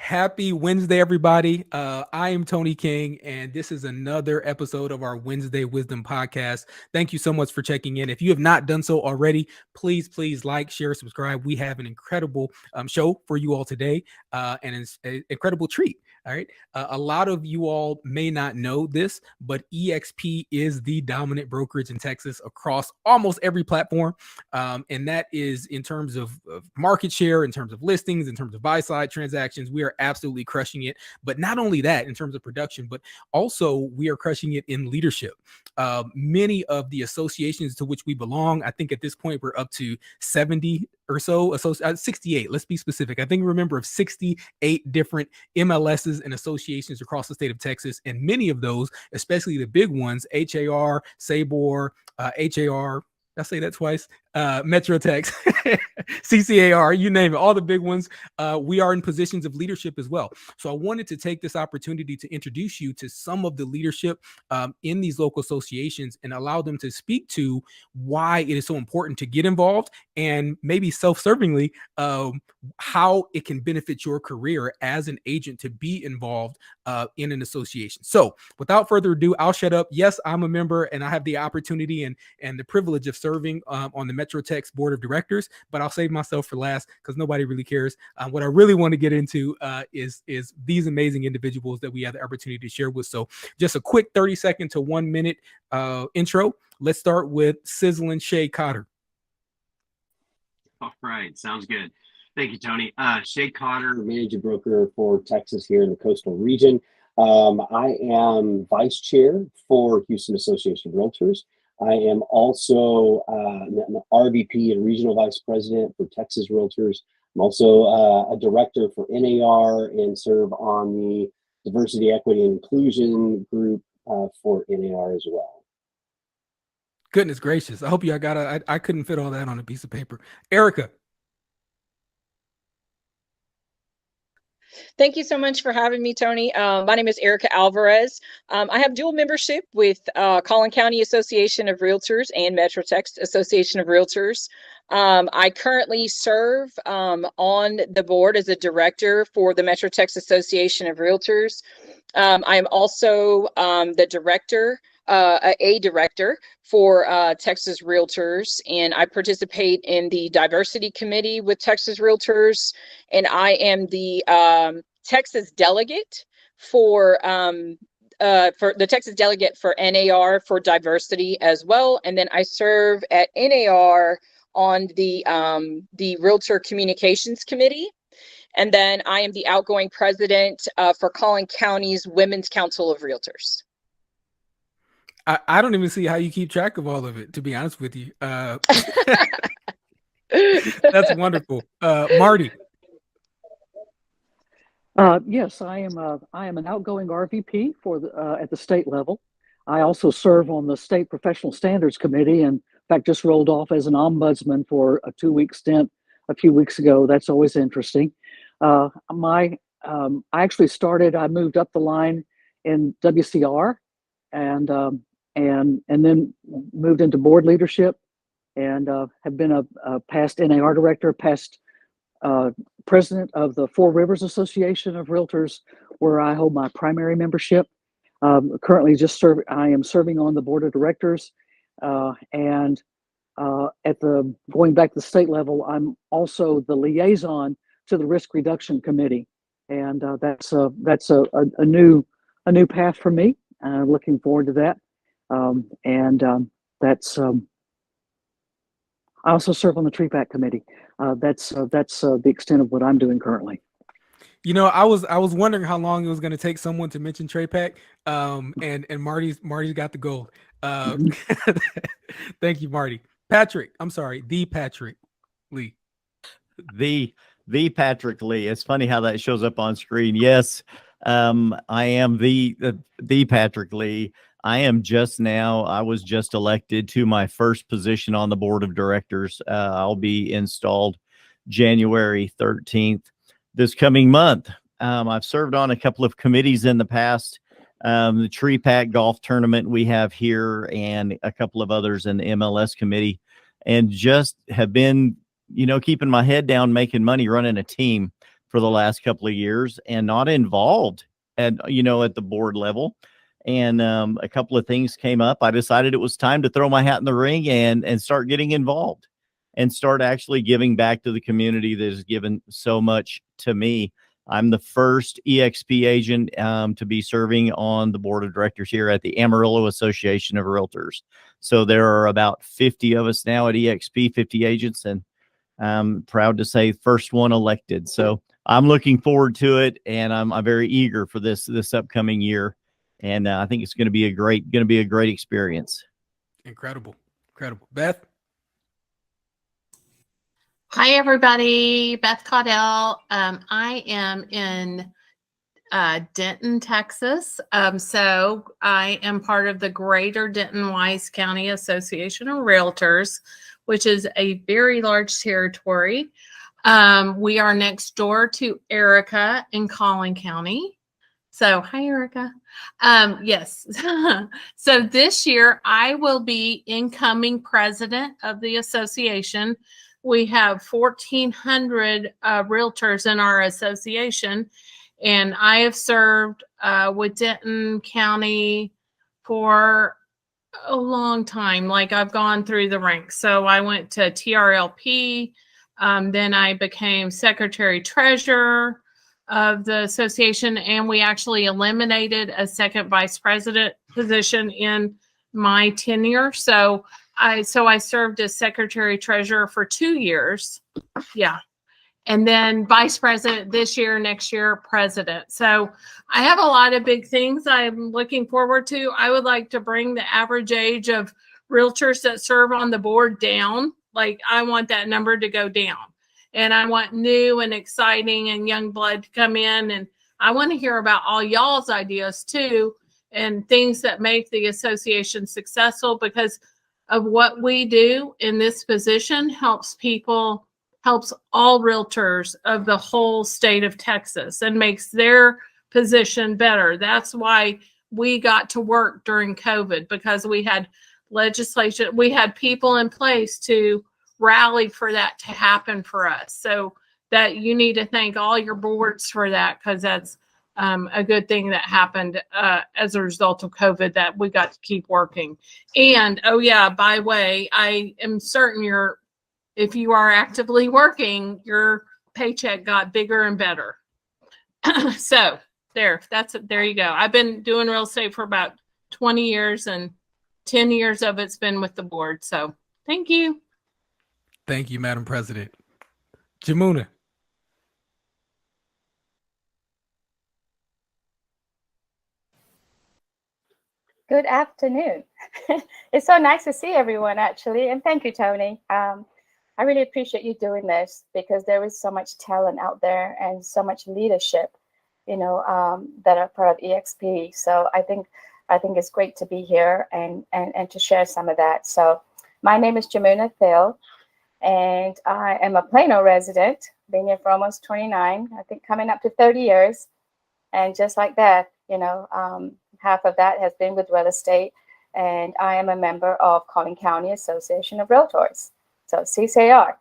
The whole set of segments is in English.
Happy Wednesday, everybody. I am Tony King, and this is another episode of our Wednesday Wisdom Podcast. Thank you so much for checking in. If you have not done so already, please like, share, subscribe. We have an incredible show for you all today, and it's an incredible treat. All right. A lot of you all may not know this, but EXP is the dominant brokerage in Texas across almost every platform. And that is in terms of market share, in terms of listings, in terms of buy-side transactions. We are absolutely crushing it. But not only that, in terms of production, but also we are crushing it in leadership. Many of the associations to which we belong, I think at this point, we're up to 70 or so, 68. Let's be specific. I think we're a member of 68 different MLSs and associations across the state of Texas. And many of those, especially the big ones, HAR, SABOR, HAR, I say that twice, Metrotex, CCAR, you name it, all the big ones. We are in positions of leadership as well. So I wanted to take this opportunity to introduce you to some of the leadership in these local associations and allow them to speak to why it is so important to get involved and maybe self-servingly how it can benefit your career as an agent to be involved in an association. So without further ado, I'll shut up. Yes, I'm a member and I have the opportunity and the privilege of serving on the Metrotex board of directors, but I'll save myself for last because nobody really cares. What I really want to get into is these amazing individuals that we have the opportunity to share with. So just a quick 30-second to 1 minute intro. Let's start with sizzling Shae Cottar. All right, sounds good. Thank you, Tony. Shae Cottar, managing broker for Texas here in the coastal region. I am vice chair for Houston Association of Realtors. I am also an RVP and regional vice president for Texas Realtors. I'm also a director for NAR and serve on the Diversity, Equity, and Inclusion group for NAR as well. Goodness gracious. I hope y'all I couldn't fit all that on a piece of paper. Ericka. Thank you so much for having me, Tony. My name is Ericka Alvarez. I have dual membership with Collin County Association of Realtors and Metrotex Association of Realtors. I currently serve on the board as a director for the Metrotex Association of Realtors. I am also the director, a director for Texas Realtors, and I participate in the diversity committee with Texas Realtors, and I am the Texas delegate for the Texas delegate for NAR for diversity as well, and then I serve at NAR on the Realtor Communications Committee. And then I am the outgoing president for Collin County's Women's Council of Realtors. I don't even see how you keep track of all of it, to be honest with you. That's wonderful. Marty. Yes, I am an outgoing RVP for at the state level. I also serve on the State Professional Standards Committee, and in fact, just rolled off as an ombudsman for a 2-week stint a few weeks ago. That's always interesting. I actually I moved up the line in WCR and then moved into board leadership and have been a past NAR director, past president of the Four Rivers Association of Realtors, where I hold my primary membership. Currently I am serving on the board of directors and going back to the state level, I'm also the liaison to the Risk Reduction Committee, and that's a new path for me. Looking forward to that, I also serve on the Treepack Committee. That's the extent of what I'm doing currently. You know, I was wondering how long it was going to take someone to mention Treepack, and Marty's got the gold. Thank you, Marty. Patrick, I'm sorry, the Patrick Lee. The Patrick Lee. It's funny how that shows up on screen. Yes, I am the Patrick Lee. I was just elected to my first position on the board of directors. I'll be installed January 13th this coming month. I've served on a couple of committees in the past, the Tree Pack Golf Tournament we have here and a couple of others in the MLS committee, and just have been, keeping my head down, making money, running a team for the last couple of years and not involved at, at the board level. And a couple of things came up. I decided it was time to throw my hat in the ring and start getting involved and start actually giving back to the community that has given so much to me. I'm the first EXP agent to be serving on the board of directors here at the Amarillo Association of Realtors. So there are about 50 of us now at EXP, 50 agents, and I'm proud to say first one elected. So I'm looking forward to it, and I'm very eager for this upcoming year. And I think it's going to be a great experience. Incredible. Beth. Hi, everybody. Beth Caudill. I am in Denton, Texas. So I am part of the Greater Denton-Wise County Association of Realtors, which is a very large territory. We are next door to Ericka in Collin County. So hi, Ericka. Yes. So this year I will be incoming president of the association. We have 1,400 realtors in our association, and I have served with Denton County for a long time. Like, I've gone through the ranks. So I went to TRLP, then I became secretary treasurer of the association, and we actually eliminated a second vice president position in my tenure. So I served as secretary treasurer for 2 years. Yeah. And then vice president this year, next year, president. So I have a lot of big things I'm looking forward to. I would like to bring the average age of realtors that serve on the board down. Like, I want that number to go down. And I want new and exciting and young blood to come in. And I want to hear about all y'all's ideas too, and things that make the association successful, because of what we do in this position helps all realtors of the whole state of Texas and makes their position better. That's why we got to work during COVID, because we had legislation, we had people in place to rally for that to happen for us. So that you need to thank all your boards for that, because that's a good thing that happened as a result of COVID, that we got to keep working. And, oh yeah, by the way, I am certain if you are actively working, your paycheck got bigger and better. So there you go. I've been doing real estate for about 20 years, and 10 years of it's been with the board. So thank you. Thank you, Madam President. Jamuna. Good afternoon. It's so nice to see everyone, actually. And thank you, Tony. I really appreciate you doing this, because there is so much talent out there and so much leadership, that are part of EXP. So I think it's great to be here and to share some of that. So my name is Jamuna Thill, and I am a Plano resident. Been here for almost 29, I think coming up to 30 years. And just like that, half of that has been with real estate. And I am a member of Collin County Association of Realtors, so CCAR.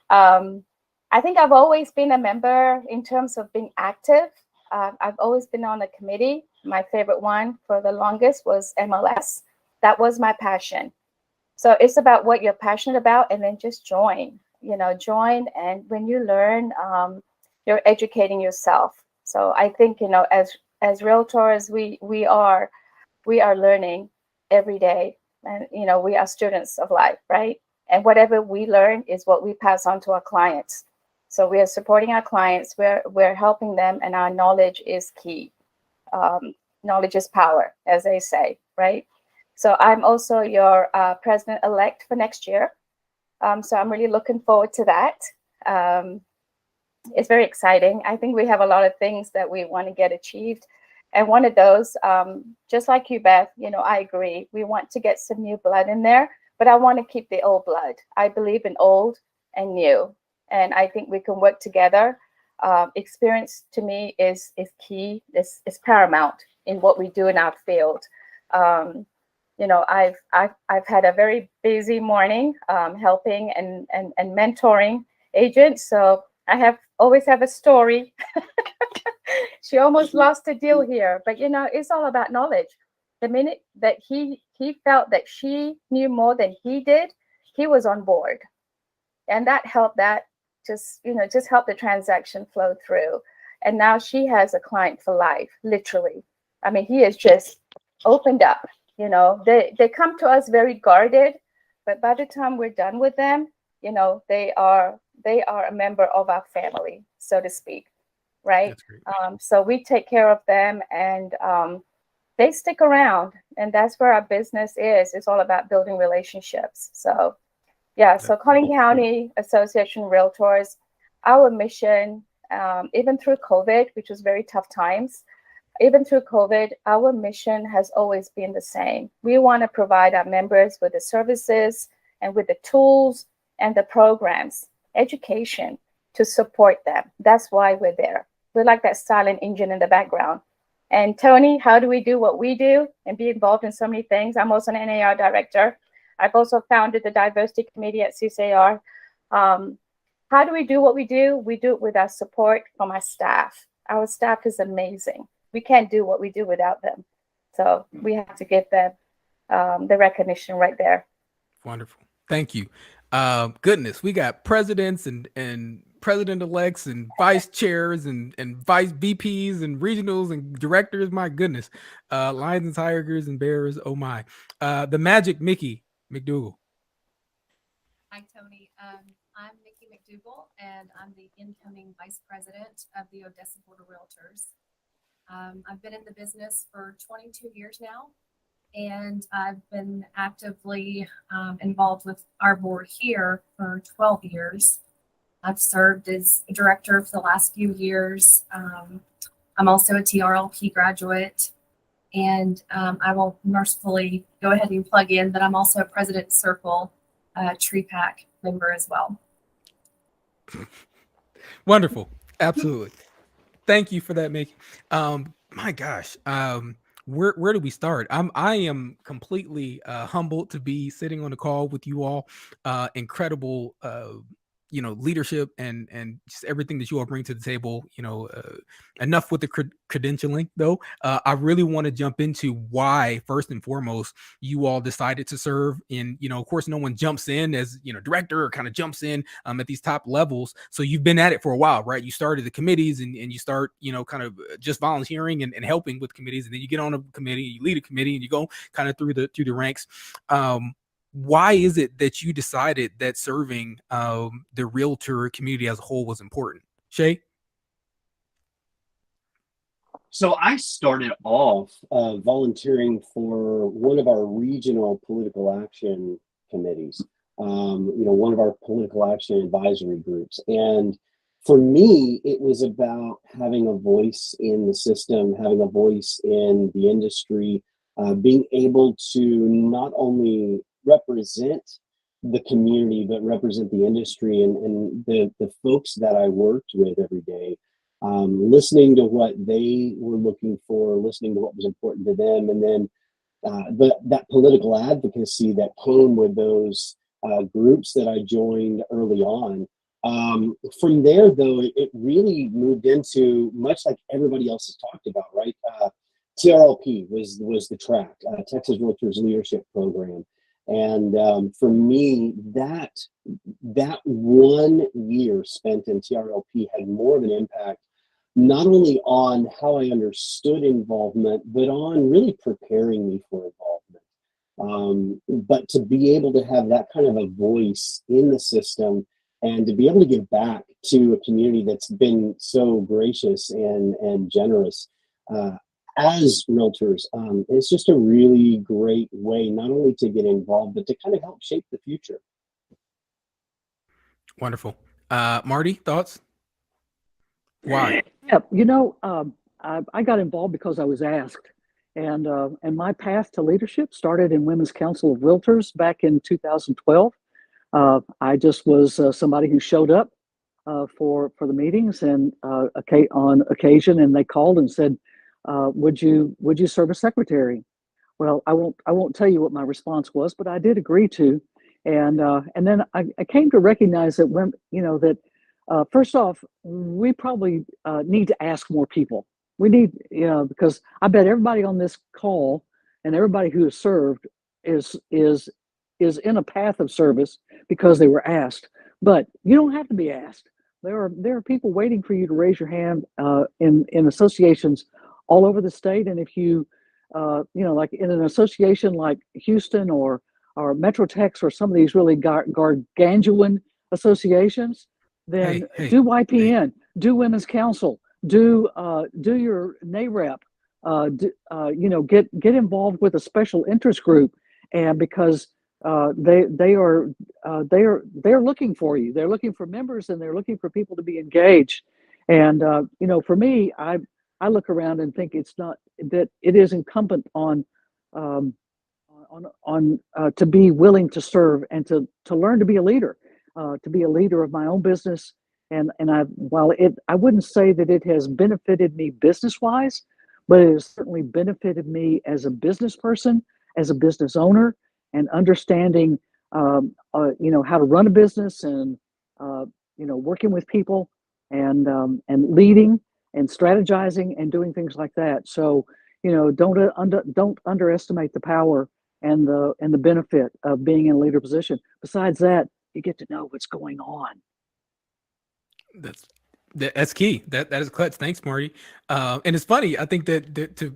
I think I've always been a member in terms of being active. I've always been on a committee. My favorite one for the longest was MLS. That was my passion. So it's about what you're passionate about, and then just join. And when you learn, you're educating yourself. So I think, as realtors, we are learning every day, and we are students of life, right? And whatever we learn is what we pass on to our clients. So we are supporting our clients, we're helping them, and our knowledge is key. Knowledge is power, as they say, right? So I'm also your president-elect for next year. So I'm really looking forward to that. It's very exciting. I think we have a lot of things that we want to get achieved. And one of those, just like you, Beth, I agree. We want to get some new blood in there, but I want to keep the old blood. I believe in old and new. And I think we can work together. Experience to me is key, is paramount in what we do in our field. I've had a very busy morning helping and mentoring agents. So always have a story. She almost lost a deal here, but it's all about knowledge. The minute that he felt that she knew more than he did, he was on board, and that helped. That just helped the transaction flow through. And now she has a client for life, literally. I mean, he has just opened up. They come to us very guarded, but by the time we're done with them, they are a member of our family, so to speak, right? So we take care of them, and they stick around, and that's where our business is. It's all about building relationships. So yeah, so Collin County Association of Realtors, our mission, even through COVID, which was very tough times, even through COVID, our mission has always been the same. We want to provide our members with the services and with the tools and the programs, education to support them. That's why we're there. We're like that silent engine in the background. And Tony, how do we do what we do and be involved in so many things? I'm also an NAR director. I've also founded the diversity committee at CCAR. How do we do what we do? We do it with our support from our staff. Our staff is amazing. We can't do what we do without them. So we have to give them the recognition right there. Wonderful. Thank you. Goodness, we got presidents and president-elects and vice chairs and vice VPs and regionals and directors. My goodness. Lions and Tigers and Bears. Oh my. The magic Mikki McDougall. Hi, Tony. I'm Mikki McDougall, and I'm the incoming vice president of the Odessa Board of Realtors. I've been in the business for 22 years now, and I've been actively involved with our board here for 12 years. I've served as a director for the last few years. I'm also a TRLP graduate, and I will mercifully go ahead and plug in that I'm also a President Circle Tree Pack member as well. Wonderful. Absolutely. Thank you for that, Mikki. My gosh. Where do we start? I am completely humbled to be sitting on the call with you all. Incredible leadership and just everything that you all bring to the table. Enough with the credentialing though. I really want to jump into why, first and foremost, you all decided to serve in, of course, no one jumps in as, director or kind of jumps in at these top levels. So you've been at it for a while, right? You started the committees and you start, kind of just volunteering and helping with committees. And then you get on a committee, you lead a committee and you go kind of through the ranks. Why is it that you decided that serving the realtor community as a whole was important? Shae? So I started off volunteering for one of our regional political action committees, one of our political action advisory groups. And for me, it was about having a voice in the system, having a voice in the industry, being able to not only represent the community, but represent the industry and the folks that I worked with every day, listening to what they were looking for, listening to what was important to them, and then that political advocacy that came with those groups that I joined early on. From there, though, it really moved into, much like everybody else has talked about, right? TRLP was the track, Texas Realtors Leadership Program. And for me, that 1 year spent in TRLP had more of an impact, not only on how I understood involvement, but on really preparing me for involvement. But to be able to have that kind of a voice in the system and to be able to give back to a community that's been so gracious and generous, as realtors, it's just a really great way not only to get involved, but to kind of help shape the future. Wonderful. Marty, thoughts? Why? Yeah, I got involved because I was asked, and my path to leadership started in Women's Council of Realtors back in 2012. I just was somebody who showed up for the meetings, and on occasion, and they called and said, would you serve as secretary? Well, I won't tell you what my response was, but I did agree to. And then I came to recognize that when, that First off, we probably need to ask more people. We need, because I bet everybody on this call and everybody who has served is in a path of service because they were asked. But you don't have to be asked. There are people waiting for you to raise your hand in associations all over the state. And if you, like in an association like Houston or Metro Tex or some of these really gargantuan associations, then do YPN, do Women's Council, do your NAREP, get involved with a special interest group, and because they're looking for you. They're looking for members and they're looking for people to be engaged. And for me, I look around and think it's not that it is incumbent on to be willing to serve and to learn to be a leader of my own business. And I wouldn't say that it has benefited me business wise, but it has certainly benefited me as a business person, as a business owner, and understanding how to run a business and working with people and leading and strategizing and doing things like that. So don't underestimate the power and the benefit of being in a leader position. Besides that, you get to know what's going on. That's key. That is clutch. Thanks, Marty. And it's funny. I think that to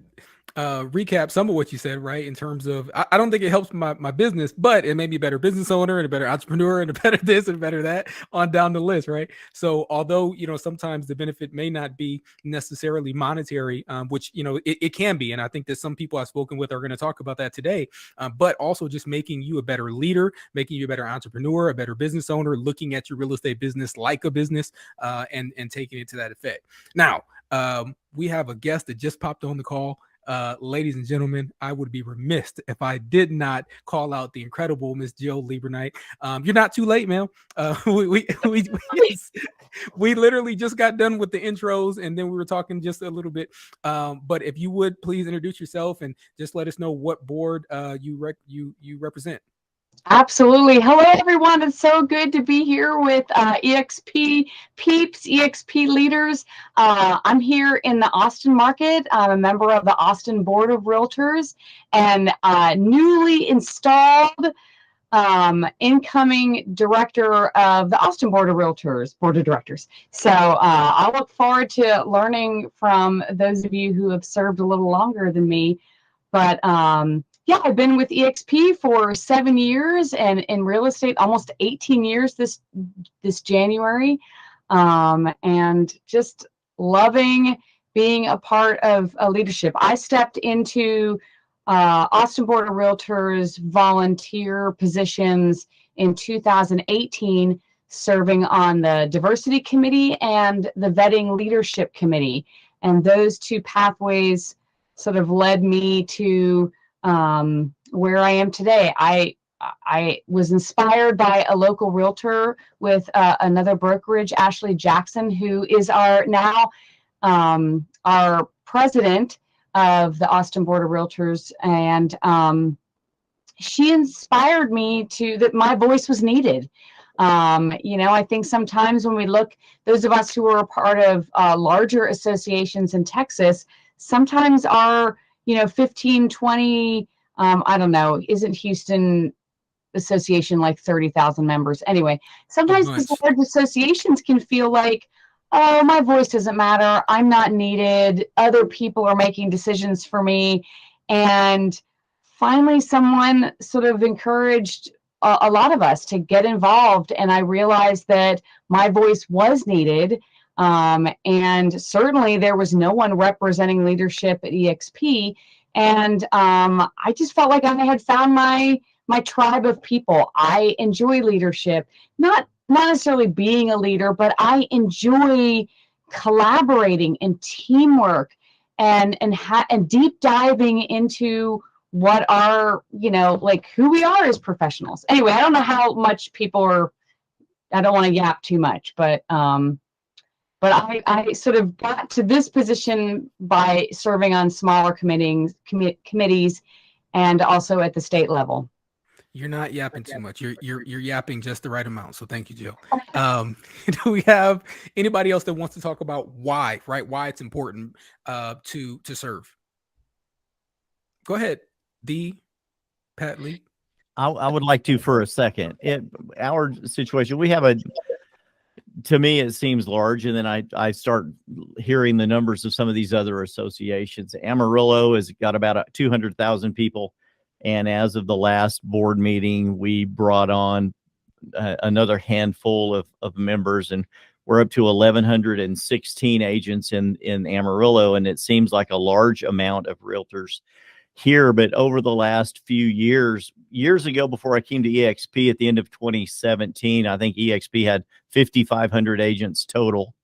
recap some of what you said, right? In terms of, I don't think it helps my business, but it made me a better business owner and a better entrepreneur and a better this and better that on down the list, right? So although, sometimes the benefit may not be necessarily monetary, which, it can be. And I think that some people I've spoken with are going to talk about that today, but also just making you a better leader, making you a better entrepreneur, a better business owner, looking at your real estate business like a business, and taking it to that effect. Now, we have a guest that just popped on the call. Ladies and gentlemen, I would be remiss if I did not call out the incredible Miss Jill Leberknight. You're not too late, ma'am. We literally just got done with the intros, and then we were talking just a little bit. But if you would please introduce yourself and just let us know what board you represent. Absolutely. Hello, everyone. It's so good to be here with EXP peeps, EXP leaders. I'm here in the Austin market. I'm a member of the Austin Board of Realtors and newly installed incoming director of the Austin Board of Realtors, Board of Directors. So I look forward to learning from those of you who have served a little longer than me. But yeah, I've been with EXP for 7 years and in real estate almost 18 years this January, and just loving being a part of leadership. I stepped into Austin Board of Realtors volunteer positions in 2018, serving on the diversity committee and the vetting leadership committee. And those two pathways sort of led me to where I am today. I was inspired by a local realtor with another brokerage, Ashley Jackson, who is our president of the Austin Board of Realtors. And she inspired me that my voice was needed. I think sometimes when we look, those of us who are a part of larger associations in Texas, sometimes our 15, 20, I don't know, isn't Houston association like 30,000 members? Anyway, sometimes these large associations can feel like, oh, my voice doesn't matter. I'm not needed. Other people are making decisions for me. And finally, someone sort of encouraged a lot of us to get involved. And I realized that my voice was needed. And certainly there was no one representing leadership at EXP. And I just felt like I had found my tribe of people. I enjoy leadership, not necessarily being a leader, but I enjoy collaborating and teamwork and deep diving into what are, like who we are as professionals. Anyway, I don't know how much people are, I don't want to yap too much, but I sort of got to this position by serving on smaller committees and also at the state level. You're not yapping too much. You're yapping just the right amount. So thank you, Jill. Do we have anybody else that wants to talk about why, right? Why it's important to serve? Go ahead, Pat Lee. I would like to for a second. Our situation, we have to me, it seems large. And then I start hearing the numbers of some of these other associations. Amarillo has got about 200,000 people. And as of the last board meeting, we brought on another handful of members, and we're up to 1,116 agents in Amarillo. And it seems like a large amount of realtors here. But over the last few years ago, before I came to EXP at the end of 2017, I think EXP had 5,500 agents total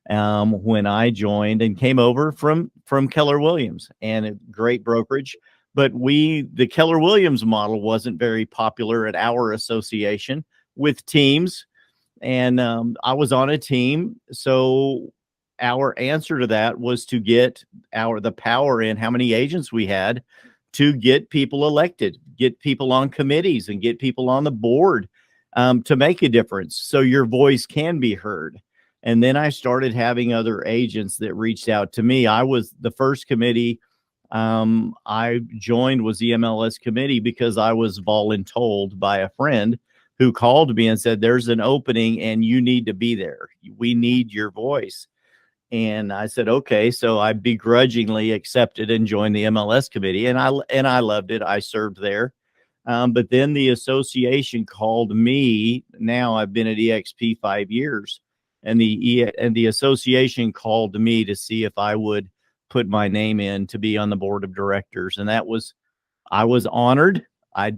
when I joined and came over from Keller Williams, and a great brokerage. But the Keller Williams model wasn't very popular at our association with teams. And I was on a team. So our answer to that was to get the power in how many agents we had to get people elected, get people on committees, and get people on the board to make a difference so your voice can be heard. And then I started having other agents that reached out to me. I was the first committee I joined was the MLS committee because I was voluntold by a friend who called me and said, there's an opening and you need to be there. We need your voice. And I said, okay. So I begrudgingly accepted and joined the MLS committee, and I loved it. I served there. But then the association called me. Now I've been at EXP 5 years, and the association called me to see if I would put my name in to be on the board of directors. And I was honored. I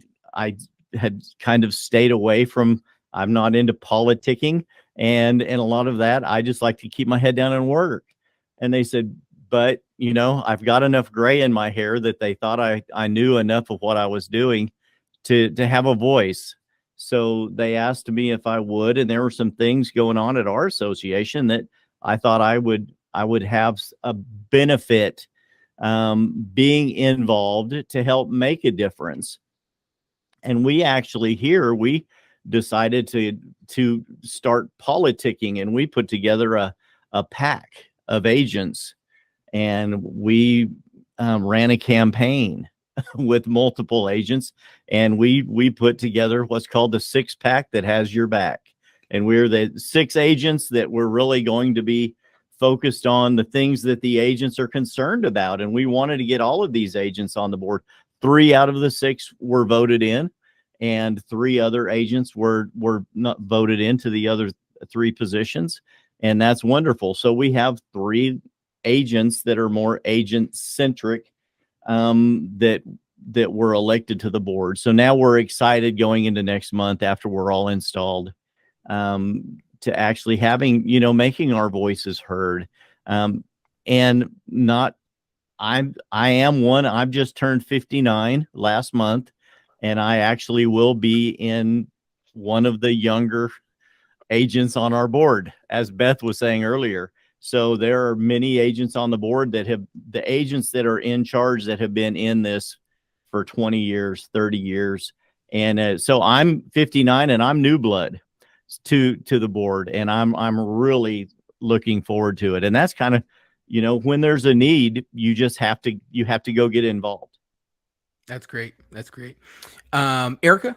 had kind of stayed away from, I'm not into politicking and a lot of that. I just like to keep my head down and work. And they said, but I've got enough gray in my hair that they thought I knew enough of what I was doing to have a voice. So they asked me if I would, and there were some things going on at our association that I thought I would have a benefit being involved to help make a difference. And we actually we decided to start politicking, and we put together a pack of agents, and we ran a campaign with multiple agents, and we put together what's called the 6-pack that has your back. And we're the 6 agents that we're really going to be focused on the things that the agents are concerned about. And we wanted to get all of these agents on the board. 3 out of the 6 were voted in, and 3 other agents were not voted into the other 3 positions. And that's wonderful. So we have 3 agents that are more agent centric that were elected to the board. So now we're excited going into next month after we're all installed to actually having, making our voices heard. And not, I am one, I've just turned 59 last month, and I actually will be in one of the younger agents on our board, as Beth was saying earlier. So there are many agents on the board the agents that are in charge that have been in this for 20 years, 30 years. And so I'm 59 and I'm new blood to the board, and I'm really looking forward to it. And that's kind of, when there's a need, you have to go get involved. That's great. That's great. Ericka?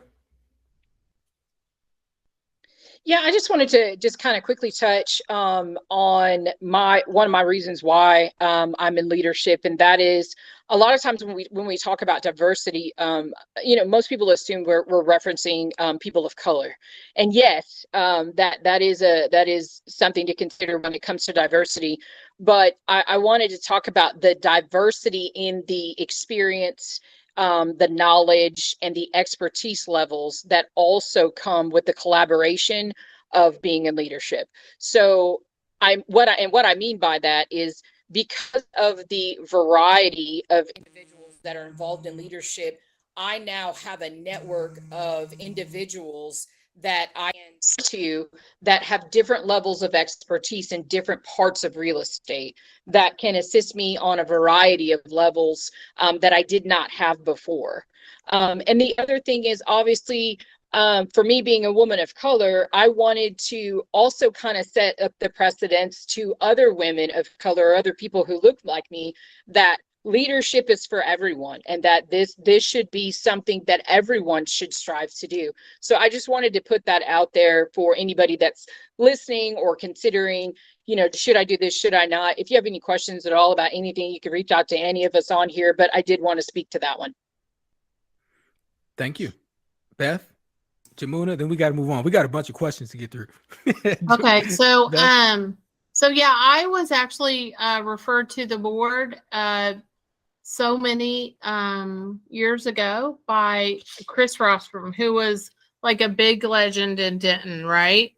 Yeah, I just wanted to just kind of quickly touch on one of my reasons why I'm in leadership, and that is a lot of times when we talk about diversity, most people assume we're referencing people of color, and yes, that is something to consider when it comes to diversity. But I wanted to talk about the diversity in the experience, the knowledge, and the expertise levels that also come with the collaboration of being in leadership. So what I mean by that is, because of the variety of individuals that are involved in leadership, I now have a network of individuals that I can to that have different levels of expertise in different parts of real estate that can assist me on a variety of levels that I did not have before. And the other thing is obviously for me being a woman of color, I wanted to also kind of set up the precedents to other women of color or other people who look like me that leadership is for everyone and that this should be something that everyone should strive to do. So I just wanted to put that out there for anybody that's listening or considering, you know, should I do this? Should I not? If you have any questions at all about anything, you can reach out to any of us on here, but I did want to speak to that one. Thank you. Beth, Jamuna, then we got to move on. We got a bunch of questions to get through. Okay, so Beth? so yeah, I was actually referred to the board so many years ago by Chris Rostrom, who was like a big legend in Denton, right?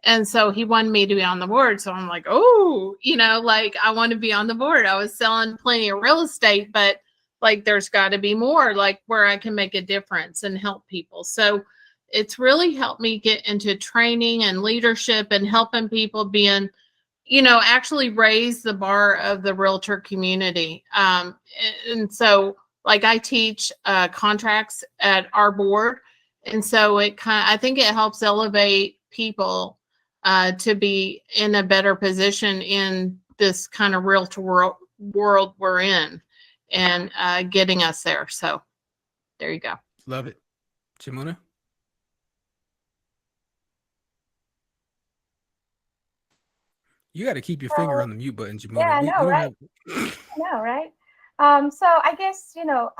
And so he wanted me to be on the board. So I'm like, oh, you know, like I want to be on the board. I was selling plenty of real estate, but like there's got to be more, like where I can make a difference and help people. So it's really helped me get into training and leadership and helping people being, you know, actually raise the bar of the realtor community. And so like I teach contracts at our board. And so I think it helps elevate people to be in a better position in this kind of realtor world we're in and getting us there. So there you go. Love it. Jamuna? You got to keep your finger on the mute button, Jamuna. Yeah, I know, right? I know, right? So I guess, you know,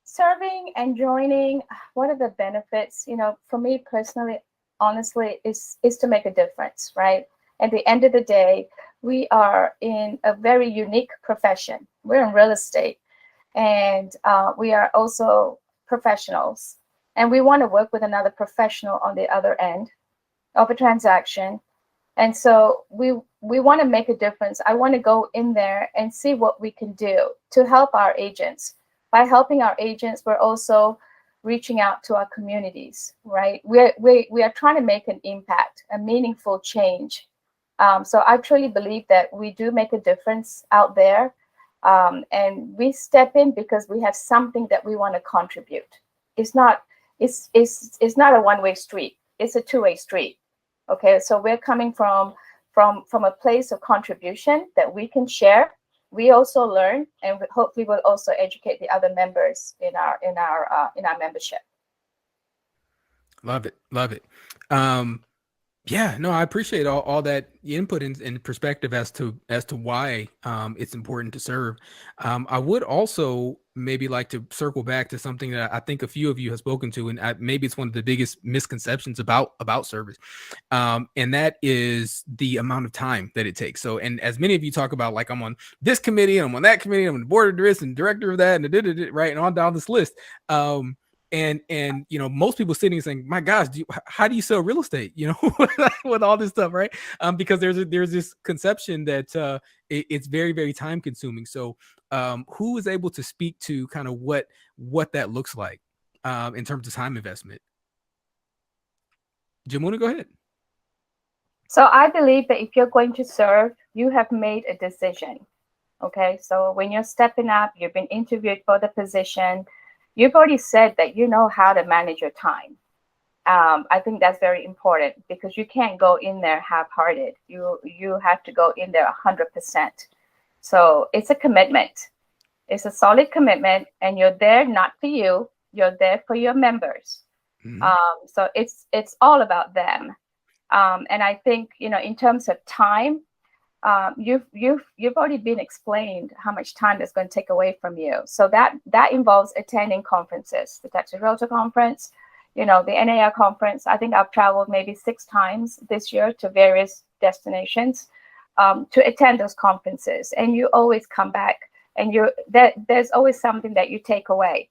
serving and joining, what are the benefits? You know, for me personally, honestly, is to make a difference, right? At the end of the day, we are in a very unique profession. We're in real estate, and we are also professionals, and we want to work with another professional on the other end of a transaction. And so we want to make a difference. I want to go in there and see what we can do to help our agents. By helping our agents, we're also reaching out to our communities, right? We are trying to make an impact, a meaningful change. So I truly believe that we do make a difference out there. And we step in because we have something that we want to contribute. It's not a one-way street. It's a two-way street. Okay, so we're coming from a place of contribution that we can share. We also learn, and hopefully we'll also educate the other members in our membership. Love it. Love it. Yeah, no, I appreciate all that input and perspective as to why it's important to serve. I would also maybe like to circle back to something that I think a few of you have spoken to, and maybe it's one of the biggest misconceptions about service, and that is the amount of time that it takes. So, and as many of you talk about, like I'm on this committee, and I'm on that committee, I'm on the board of this and director of that, and right, and on down this list. And you know, most people sitting saying, my gosh, how do you sell real estate, you know, with all this stuff, right? Because there's this conception that it's very, very time consuming. So who is able to speak to kind of what that looks like in terms of time investment? Jamuna, go ahead. So I believe that if you're going to serve, you have made a decision. Okay, so when you're stepping up, you've been interviewed for the position. You've already said that you know how to manage your time. I think that's very important because you can't go in there half-hearted. You have to go in there 100%. So it's a commitment. It's a solid commitment, and you're there not for you. You're there for your members. Mm-hmm. So it's all about them. And I think, you know, in terms of time, you've already been explained how much time that's going to take away from you. So that involves attending conferences, the Texas Realtor Conference, you know, the NAR conference. I think I've traveled maybe 6 times this year to various destinations to attend those conferences. And you always come back, and there's always something that you take away,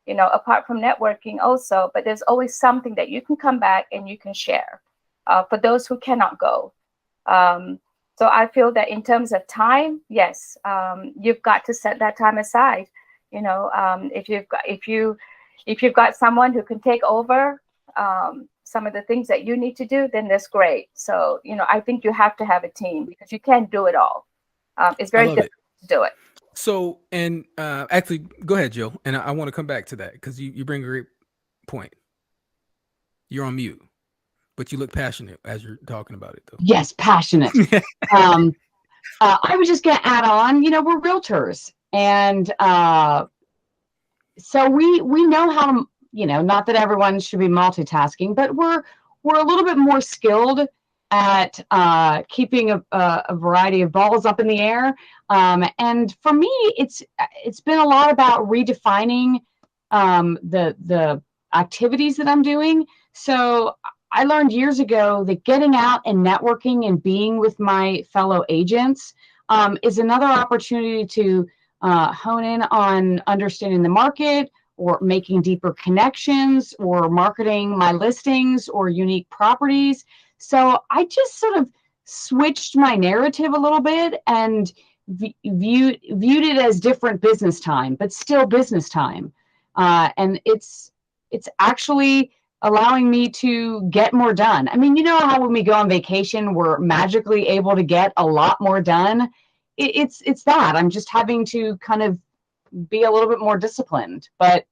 you know, apart from networking also, but there's always something that you can come back and you can share for those who cannot go. So I feel that in terms of time, yes, you've got to set that time aside. You know, if you've got someone who can take over some of the things that you need to do, then that's great. So, I think you have to have a team because you can't do it all. It's very difficult to do it. So, and actually, go ahead, Jill. And I want to come back to that because you bring a great point. You're on mute, but you look passionate as you're talking about it, though. Yes, passionate. I was just going to add on, we're realtors. And so we know how to, not that everyone should be multitasking, but we're a little bit more skilled at keeping a variety of balls up in the air. And for me, it's been a lot about redefining the activities that I'm doing. So I learned years ago that getting out and networking and being with my fellow agents is another opportunity to hone in on understanding the market or making deeper connections or marketing my listings or unique properties. So I just sort of switched my narrative a little bit and viewed it as different business time, but still business time. And it's actually allowing me to get more done. I mean, how when we go on vacation, we're magically able to get a lot more done. It's that I'm just having to kind of be a little bit more disciplined, but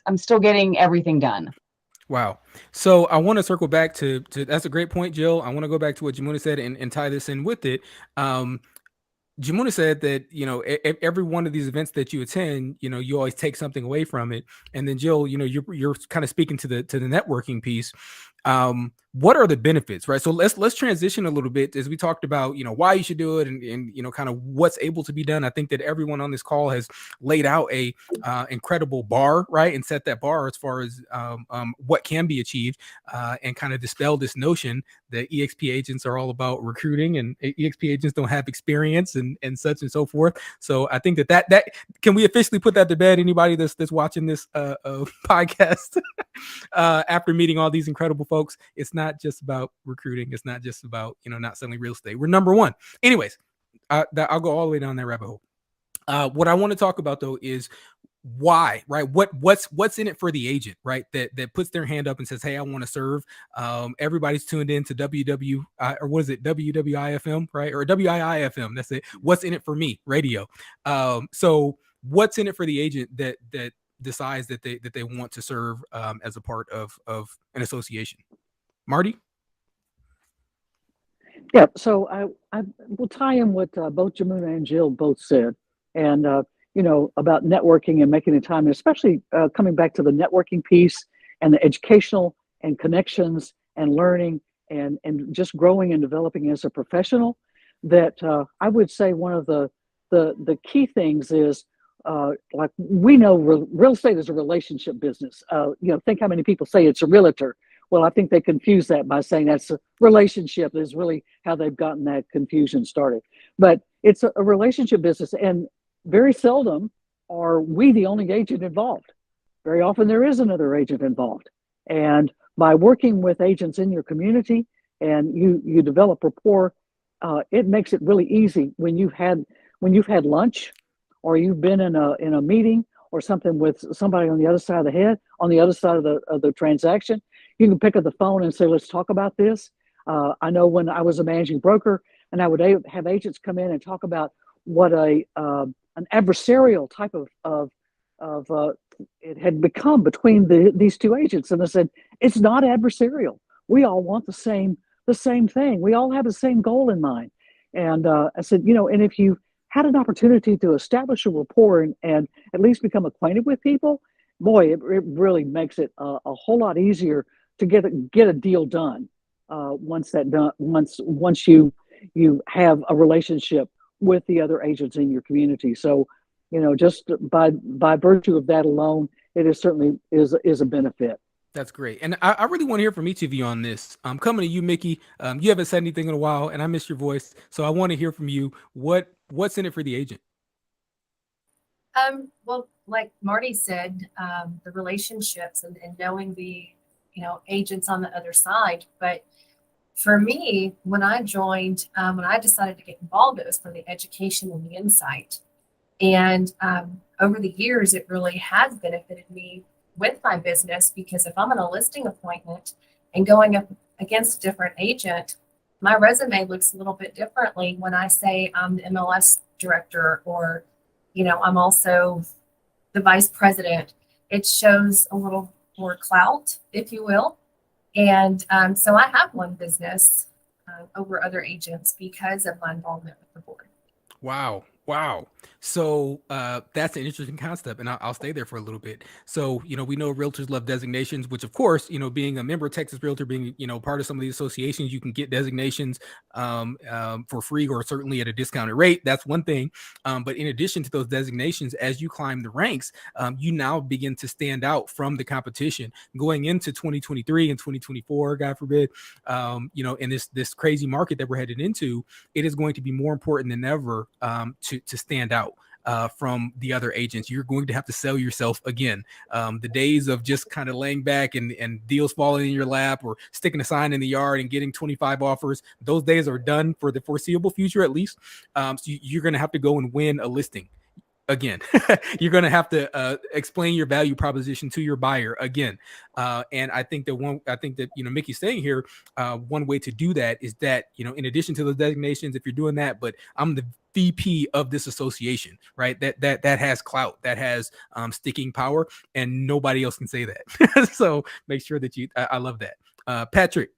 I'm still getting everything done. Wow. So I want to circle back to that's a great point, Jill. I want to go back to what Jamuna said and tie this in with it. Jamuna said that, every one of these events that you attend, you always take something away from it. And then Jill, you're kind of speaking to the networking piece. What are the benefits, right? So let's transition a little bit as we talked about, why you should do it and kind of what's able to be done. I think that everyone on this call has laid out a incredible bar, right? And set that bar as far as what can be achieved and kind of dispel this notion that EXP agents are all about recruiting and EXP agents don't have experience and such and so forth. So I think that can we officially put that to bed? Anybody that's watching this podcast after meeting all these incredible folks, it's not just about recruiting. It's not just about, not selling real estate. We're number one. Anyways, I'll go all the way down that rabbit hole. What I want to talk about though is why, right? What's in it for the agent, right? That puts their hand up and says, hey, I want to serve. Everybody's tuned in to WWIFM, right? Or WIIFM. That's it. What's in it for me? Radio. So what's in it for the agent that decides that they want to serve as a part of an association? Marty? Yeah, so I will tie in what both Jamuna and Jill both said, and about networking and making the time, and especially coming back to the networking piece and the educational and connections and learning and just growing and developing as a professional. That I would say one of the key things is like we know real estate is a relationship business. Think how many people say it's a realtor. Well, I think they confuse that by saying that's a relationship is really how they've gotten that confusion started. But it's a relationship business, and very seldom are we the only agent involved. Very often there is another agent involved. And by working with agents in your community and you develop rapport, it makes it really easy when you've had lunch or you've been in a meeting or something with somebody on the other side of the transaction. You can pick up the phone and say, let's talk about this. I know when I was a managing broker and I would have agents come in and talk about what an adversarial type of it had become between these two agents. And I said, it's not adversarial. We all want the same thing. We all have the same goal in mind. And I said, and if you had an opportunity to establish a rapport and at least become acquainted with people, boy, it really makes it a whole lot easier to get a deal done. Once you have a relationship with the other agents in your community. So, just by virtue of that alone, it is certainly is a benefit. That's great. And I really want to hear from each of you on this. I'm coming to you, Mikki. You haven't said anything in a while and I miss your voice. So I want to hear from you. What's in it for the agent? Well, like Marty said, the relationships and knowing the, agents on the other side. But for me, when I joined, when I decided to get involved, it was for the education and the insight. And over the years, it really has benefited me with my business, because if I'm on a listing appointment and going up against a different agent, my resume looks a little bit differently when I say I'm the MLS director, or, you know, I'm also the vice president. It shows a little more clout, if you will. And so I have won business over other agents because of my involvement with the board. Wow. Wow. So that's an interesting concept, and I'll stay there for a little bit. So, you know, we know realtors love designations, which of course, you know, being a member of Texas Realtor, being, you know, part of some of these associations, you can get designations for free or certainly at a discounted rate. That's one thing. But in addition to those designations, as you climb the ranks, you now begin to stand out from the competition going into 2023 and 2024, God forbid, you know, in this crazy market that we're headed into. It is going to be more important than ever to stand out from the other agents. You're going to have to sell yourself again. The days of just kind of laying back and deals falling in your lap or sticking a sign in the yard and getting 25 offers, those days are done for the foreseeable future, at least. So you're going to have to go and win a listing again. You're going to have to explain your value proposition to your buyer again. And I think that, you know, Mikki's saying here, one way to do that is that, you know, in addition to those designations, if you're doing that, but I'm the VP of this association, right? That has clout, that has sticking power, and nobody else can say that. So make sure that I love that. Patrick.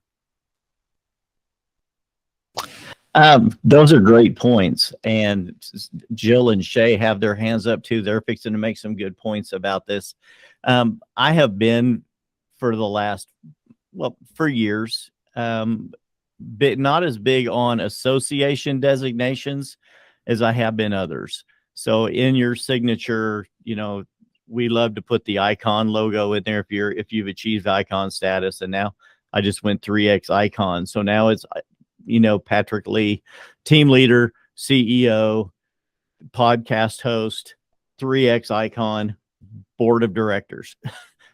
Those are great points. And Jill and Shae have their hands up too. They're fixing to make some good points about this. I have been for years, but not as big on association designations as I have been others. So in your signature, you know, we love to put the icon logo in there if you've achieved icon status. And now I just went 3X icon. So now it's, you know, Patrick Lee, team leader, CEO, podcast host, 3X icon, board of directors.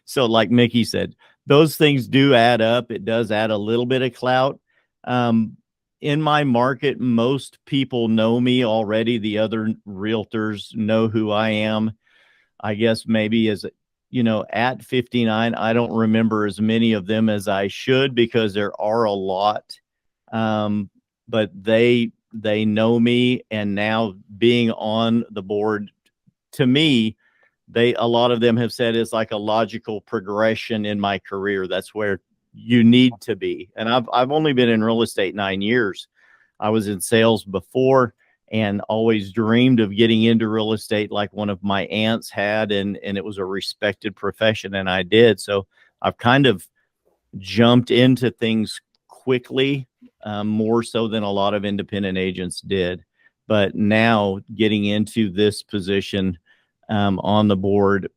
So like Mikki said, those things do add up. It does add a little bit of clout. In my market, most people know me already. The other realtors know who I am. I guess maybe as, you know, at 59, I don't remember as many of them as I should because there are a lot. But they know me, and now being on the board, to me, a lot of them have said it's like a logical progression in my career. That's where you need to be. And I've only been in real estate 9 years. I was in sales before and always dreamed of getting into real estate like one of my aunts had, and it was a respected profession, and I did. So I've kind of jumped into things quickly, more so than a lot of independent agents did. But now getting into this position on the board,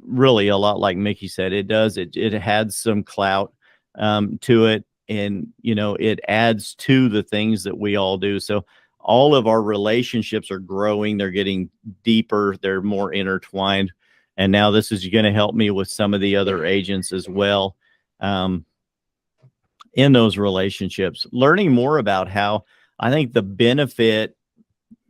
really a lot like Mikki said, it had some clout to it. And, you know, it adds to the things that we all do. So all of our relationships are growing. They're getting deeper. They're more intertwined. And now this is going to help me with some of the other agents as well. In those relationships, learning more about how I think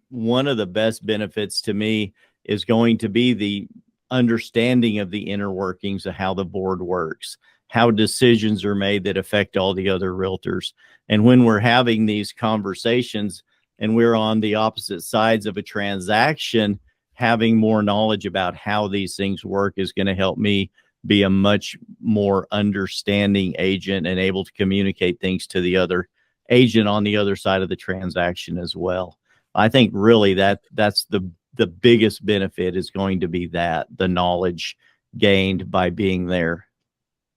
one of the best benefits to me is going to be the understanding of the inner workings of how the board works, how decisions are made that affect all the other realtors. And when we're having these conversations and we're on the opposite sides of a transaction, having more knowledge about how these things work is going to help me be a much more understanding agent and able to communicate things to the other agent on the other side of the transaction as well. I think really that's the biggest benefit is going to be the knowledge gained by being there.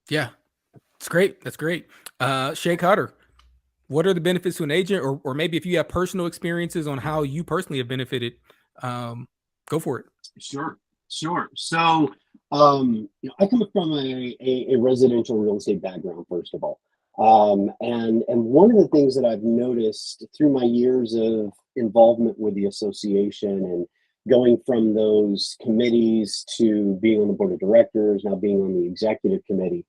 Yeah, it's great. That's great. Shae, Cottar, what are the benefits to an agent, or maybe if you have personal experiences on how you personally have benefited, go for it. Sure. So, you know, I come from a residential real estate background, first of all. And one of the things that I've noticed through my years of involvement with the association and going from those committees to being on the board of directors, now being on the executive committee,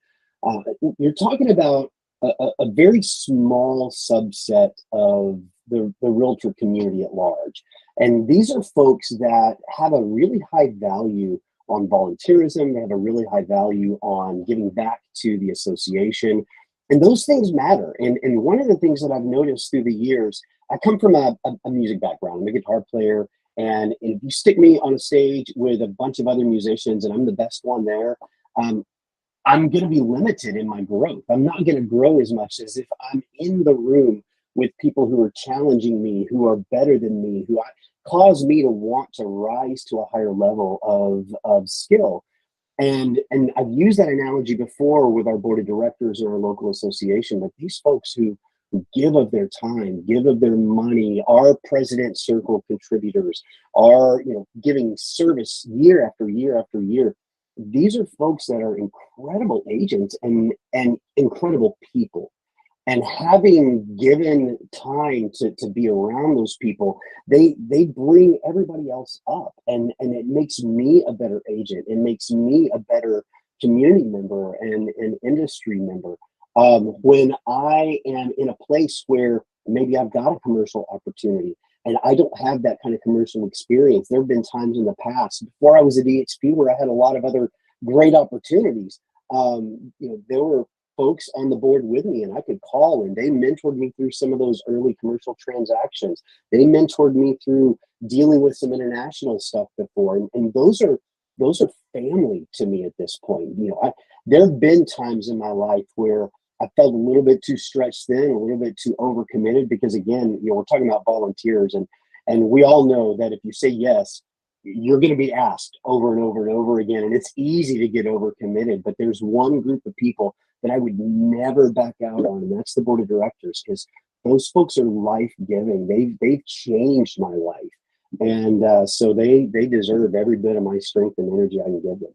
you're talking about a very small subset of the realtor community at large. And these are folks that have a really high value on volunteerism. They have a really high value on giving back to the association. And those things matter. And one of the things that I've noticed through the years, I come from a music background. I'm a guitar player. And if you stick me on a stage with a bunch of other musicians and I'm the best one there, I'm going to be limited in my growth. I'm not going to grow as much as if I'm in the room with people who are challenging me, who are better than me, who cause me to want to rise to a higher level of skill. And I've used that analogy before with our board of directors in our local association, but these folks who give of their time, give of their money, are President Circle contributors, are giving service year after year after year. These are folks that are incredible agents and incredible people. And having given time to be around those people, they bring everybody else up, and it makes me a better agent. It makes me a better community member and an industry member. When I am in a place where maybe I've got a commercial opportunity and I don't have that kind of commercial experience, there have been times in the past before I was a DXP where I had a lot of other great opportunities. There were folks on the board with me and I could call, and they mentored me through some of those early commercial transactions. They mentored me through dealing with some international stuff before. And those are family to me at this point. There have been times in my life where I felt a little bit too stretched thin, a little bit too overcommitted, because again, we're talking about volunteers, and we all know that if you say yes, you're going to be asked over and over and over again. And it's easy to get overcommitted, but there's one group of people that I would never back out on, and that's the board of directors, because those folks are life-giving. They've changed my life. And so they deserve every bit of my strength and energy I can give them.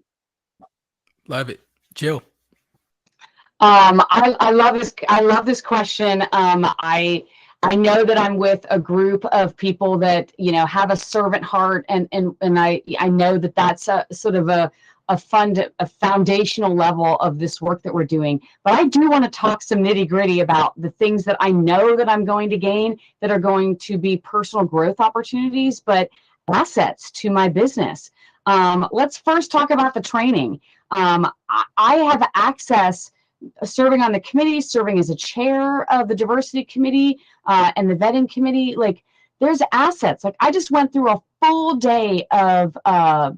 Love it. Jill. I love this. I love this question. I know that I'm with a group of people that, have a servant heart, and I know that that's a sort of a foundational level of this work that we're doing. But I do want to talk some nitty gritty about the things that I know that I'm going to gain that are going to be personal growth opportunities, but assets to my business. Let's first talk about the training. I have access, serving on the committee, serving as a chair of the diversity committee and the vetting committee. Like, there's assets. Like, I just went through a full day of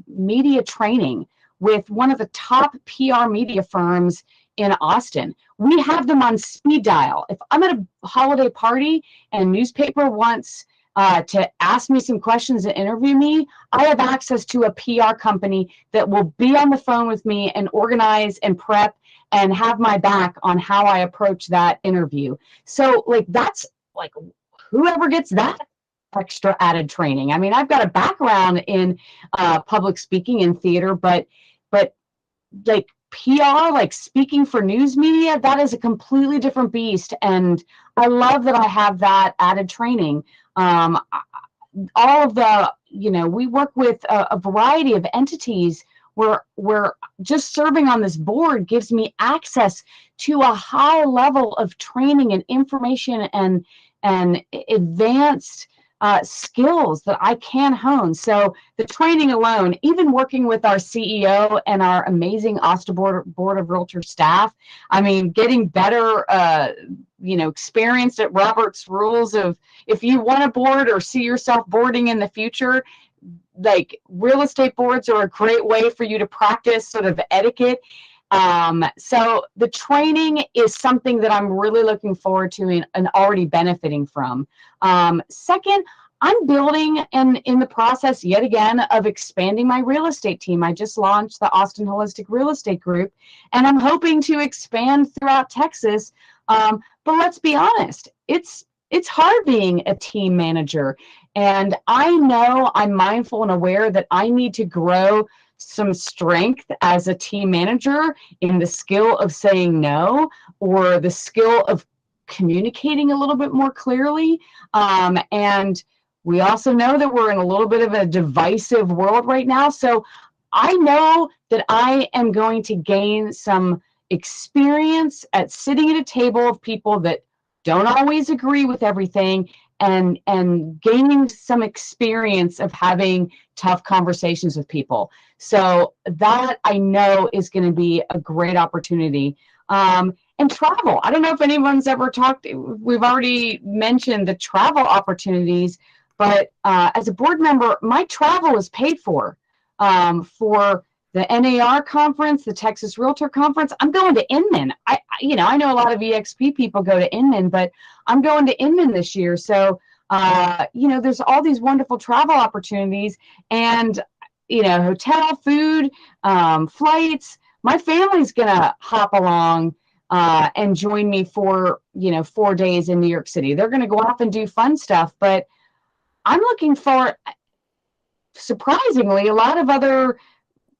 media training with one of the top PR media firms in Austin. We have them on speed dial. If I'm at a holiday party and a newspaper wants to ask me some questions and interview me, I have access to a PR company that will be on the phone with me and organize and prep and have my back on how I approach that interview. So that's whoever gets that extra added training. I mean, I've got a background in public speaking and theater, but PR, speaking for news media, that is a completely different beast. And I love that I have that added training. All of the, we work with a variety of entities where just serving on this board gives me access to a high level of training and information and advanced skills that I can hone. So the training alone, even working with our CEO and our amazing Austin Board of Realtor staff, I mean, getting better, experienced at Robert's rules of, if you want to board or see yourself boarding in the future, real estate boards are a great way for you to practice sort of etiquette. So the training is something that I'm really looking forward to and already benefiting from. Second, I'm building and in the process yet again of expanding my real estate team. I just launched the Austin Holistic Real Estate Group, and I'm hoping to expand throughout Texas. But let's be honest, it's hard being a team manager. And I know I'm mindful and aware that I need to grow some strength as a team manager in the skill of saying no, or the skill of communicating a little bit more clearly. And we also know that we're in a little bit of a divisive world right now. So I know that I am going to gain some experience at sitting at a table of people that don't always agree with everything, and gaining some experience of having tough conversations with people. So that I know is going to be a great opportunity. And travel. I don't know if anyone's ever talked. We've already mentioned the travel opportunities, but as a board member, my travel is paid for the NAR conference, the Texas Realtor Conference. I'm going to Inman. I know a lot of EXP people go to Inman, but I'm going to Inman this year. So, there's all these wonderful travel opportunities and, hotel, food, flights. My family's going to hop along and join me for, 4 days in New York City. They're going to go off and do fun stuff, but I'm looking for, surprisingly, a lot of other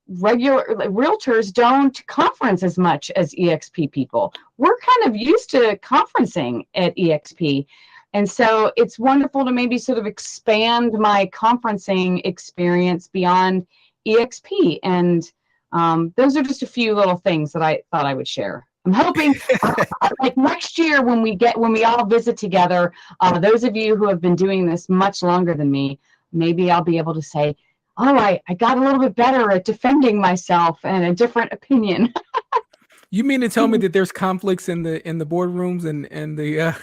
regular realtors don't conference as much as EXP people. We're kind of used to conferencing at EXP. And so it's wonderful to maybe sort of expand my conferencing experience beyond EXP. And those are just a few little things that I thought I would share. I'm hoping like next year when we all visit together, those of you who have been doing this much longer than me, maybe I'll be able to say, all right, I got a little bit better at defending myself and a different opinion. You mean to tell me that there's conflicts in the boardrooms and the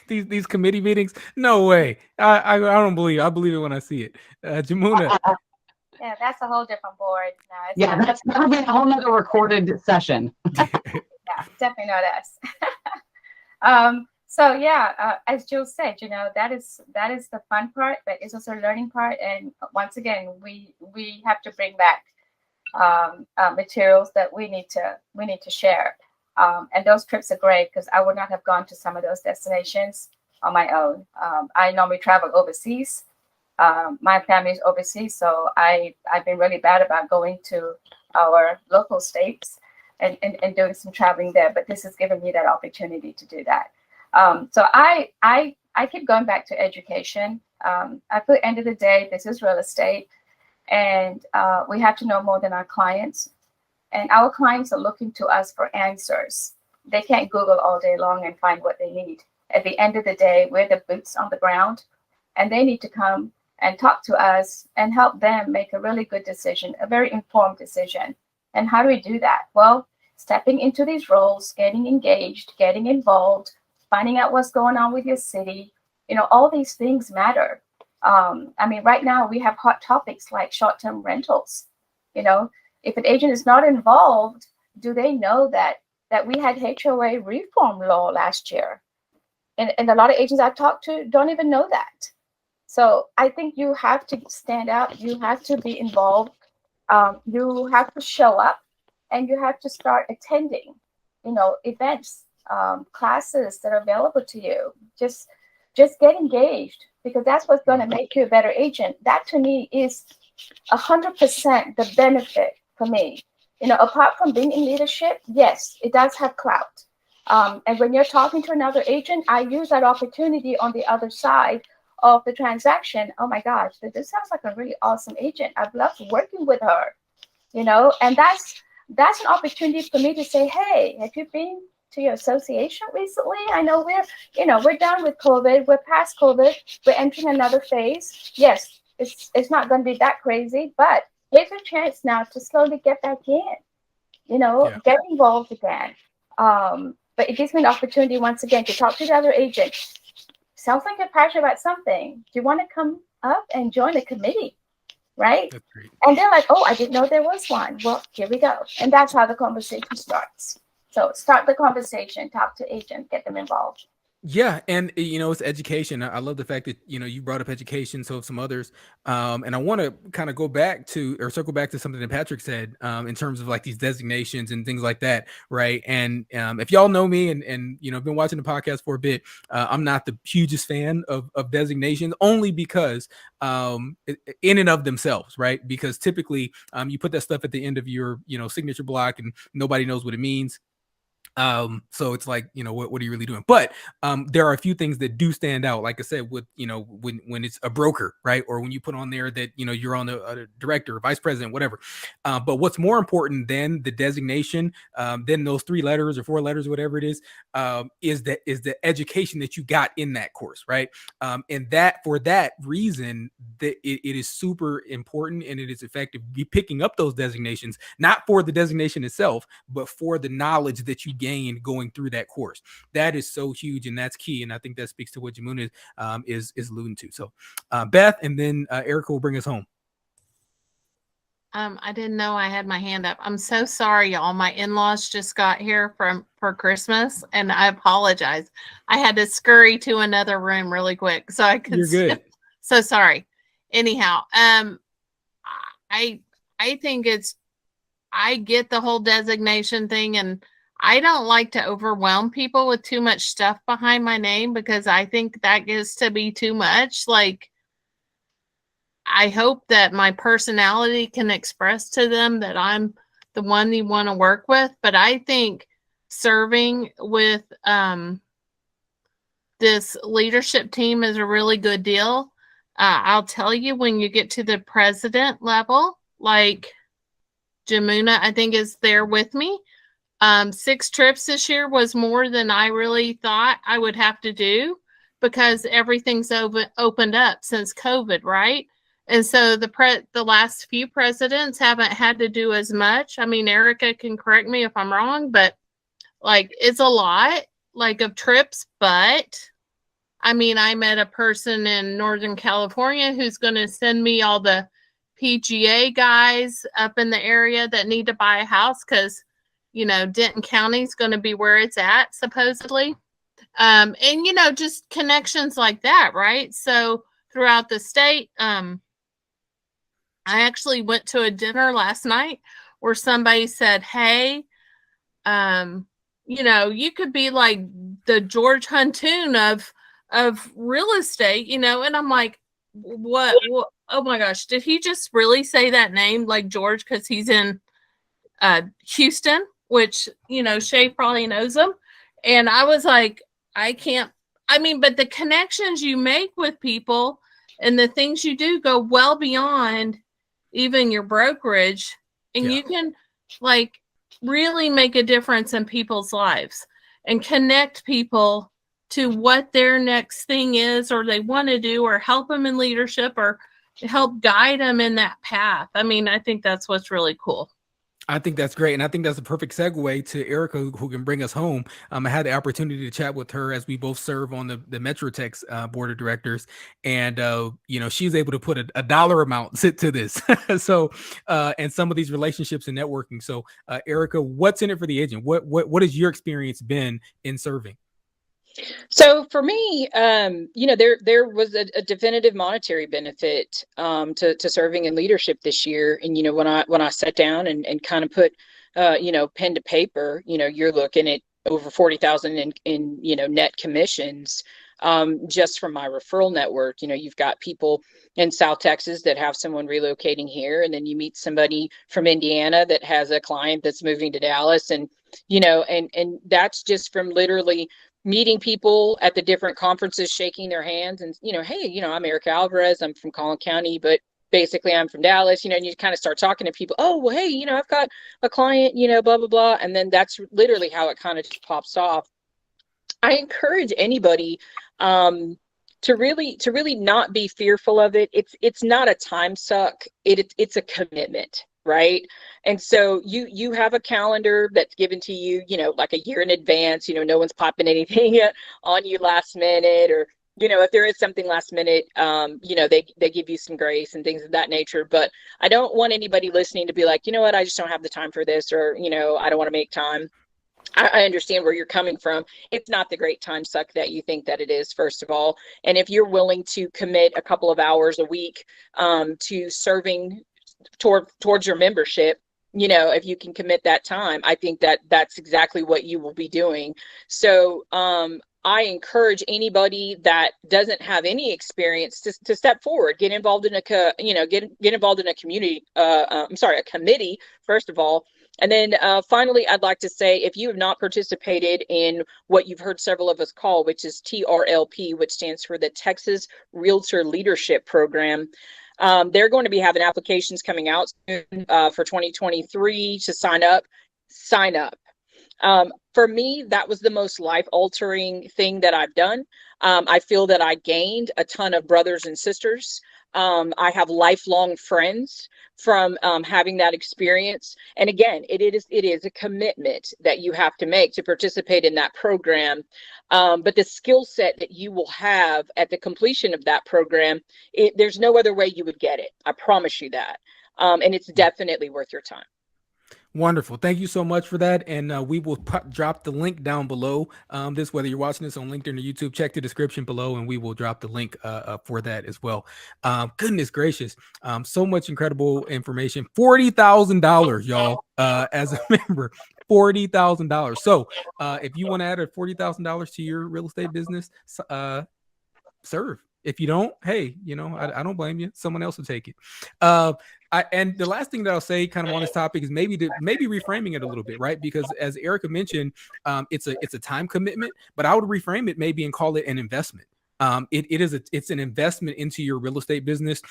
these committee meetings? No way. I don't believe. I believe it when I see it. Jamuna. Yeah, that's a whole different board. No, it's Yeah, not. that'll be a whole nother recorded session. Yeah, definitely not us. So yeah, as Jill said, that is the fun part, but it's also a learning part. And once again, we have to bring back materials that we need to share. And those trips are great because I would not have gone to some of those destinations on my own. I normally travel overseas. My family's overseas, so I've been really bad about going to our local states and doing some traveling there. But this has given me that opportunity to do that. So I keep going back to education. At the end of the day, this is real estate, and we have to know more than our clients. And our clients are looking to us for answers. They can't Google all day long and find what they need. At the end of the day, we're the boots on the ground, and they need to come and talk to us and help them make a really good decision, a very informed decision. And how do we do that? Well, stepping into these roles, getting engaged, getting involved, finding out what's going on with your city. All these things matter. Right now we have hot topics like short-term rentals. If an agent is not involved, do they know that we had HOA reform law last year? And a lot of agents I've talked to don't even know that. So I think you have to stand out. You have to be involved. You have to show up, and you have to start attending, events, classes that are available to you. Just get engaged, because that's what's going to make you a better agent. That to me is 100% the benefit for me. Apart from being in leadership, yes, it does have clout. And when you're talking to another agent, I use that opportunity on the other side of the transaction. Oh my gosh, this sounds like a really awesome agent. I've loved working with her, and that's an opportunity for me to say, hey, have you been to your association recently? I know we're done with COVID. We're past COVID. We're entering another phase. Yes, it's not going to be that crazy, but here's a chance now to slowly get back in, get involved again. But it gives me an opportunity once again to talk to the other agents. Sounds like you're passionate about something. Do you want to come up and join the committee? Right? That's great. And they're like, oh, I didn't know there was one. Well, here we go. And that's how the conversation starts. So start the conversation, talk to agents, get them involved. Yeah, and it's education. I love the fact that you brought up education, so have some others. And I want to kind of circle back to something that Patrick said in terms of like these designations and things like that, right? And if y'all know me and been watching the podcast for a bit, I'm not the hugest fan of designations, only because in and of themselves, right? Because typically you put that stuff at the end of your signature block and nobody knows what it means. So it's like, what are you really doing? But there are a few things that do stand out. Like I said, with, when it's a broker, right? Or when you put on there that, you're on a director, vice president, whatever. But what's more important than the designation, than those 3 letters or 4 letters, whatever it is the education that you got in that course, right? And that for that reason, it is super important and it is effective. Be picking up those designations, not for the designation itself, but for the knowledge that you gain going through that course. That is so huge and that's key. And I think that speaks to what Jamuna is alluding to. So Beth, and then Ericka will bring us home. I didn't know I had my hand up. I'm so sorry, y'all. My in-laws just got here for Christmas, and I apologize. I had to scurry to another room really quick so I could. You're good. So sorry. Anyhow, I think I get the whole designation thing, and I don't like to overwhelm people with too much stuff behind my name because I think that gets to be too much. Like, I hope that my personality can express to them that I'm the one you want to work with. But I think serving with this leadership team is a really good deal. I'll tell you, when you get to the president level, like Jamuna, I think is there with me. 6 trips this year was more than I really thought I would have to do because everything's opened up since COVID, right? And so the last few presidents haven't had to do as much. I mean, Ericka can correct me if I'm wrong, but like it's a lot like of trips. But I mean, I met a person in Northern California who's going to send me all the PGA guys up in the area that need to buy a house because, Denton County is going to be where it's at, supposedly. And, just connections like that, right? So throughout the state, I actually went to a dinner last night where somebody said, hey, you could be like the George Huntoon of real estate, and I'm like, what? Oh my gosh, did he just really say that name, like George, because he's in Houston, which, Shae probably knows him. And I was like, but the connections you make with people and the things you do go well beyond even your brokerage, and you can like really make a difference in people's lives and connect people to what their next thing is, or they want to do, or help them in leadership, or help guide them in that path. I mean, I think that's what's really cool. I think that's great. And I think that's a perfect segue to Ericka, who can bring us home. I had the opportunity to chat with her as we both serve on the MetroTex board of directors. And, she's able to put a dollar amount to this. So, and some of these relationships and networking. So, Ericka, what's in it for the agent? What has your experience been in serving? So for me, there was a definitive monetary benefit to serving in leadership this year. And when I sat down and kind of put pen to paper, you're looking at over 40,000 in net commissions just from my referral network. You've got people in South Texas that have someone relocating here, and then you meet somebody from Indiana that has a client that's moving to Dallas, and and that's just from literally meeting people at the different conferences, shaking their hands, and hey, I'm Ericka Alvarez, I'm from Collin County, but basically I'm from Dallas, and you kind of start talking to people. Oh, well, hey, I've got a client, blah blah blah, and then that's literally how it kind of just pops off. I encourage anybody to really not be fearful of it. It's not a time suck. It's a commitment. Right. And so you have a calendar that's given to you, like a year in advance. No one's popping anything on you last minute, or, if there is something last minute, they give you some grace and things of that nature. But I don't want anybody listening to be like, what, I just don't have the time for this, or, I don't want to make time. I understand where you're coming from. It's not the great time suck that you think that it is, first of all. And if you're willing to commit a couple of hours a week to serving towards your membership, if you can commit that time, I think that's exactly what you will be doing. So I encourage anybody that doesn't have any experience to step forward, get involved in get involved in a community. A committee, first of all, And then finally, I'd like to say, if you have not participated in what you've heard several of us call, which is TRLP, which stands for the Texas Realtor Leadership Program, they're going to be having applications coming out soon for 2023 to sign up. Sign up. For me, that was the most life-altering thing that I've done. I feel that I gained a ton of brothers and sisters. I have lifelong friends from having that experience. And again, it is a commitment that you have to make to participate in that program. But the skill set that you will have at the completion of that program, there's no other way you would get it. I promise you that. And it's definitely worth your time. Wonderful. Thank you so much for that. And we will drop the link down below whether you're watching this on LinkedIn or YouTube, check the description below and we will drop the link for that as well. Goodness gracious. So much incredible information. $40,000, y'all, as a member. $40,000. So if you want to add a $40,000 to your real estate business, serve. If you don't, hey, I don't blame you. Someone else will take it. And the last thing that I'll say kind of on this topic is maybe reframing it a little bit, right? Because as Ericka mentioned, it's a time commitment, but I would reframe it maybe and call it an investment. It's an investment into your real estate business,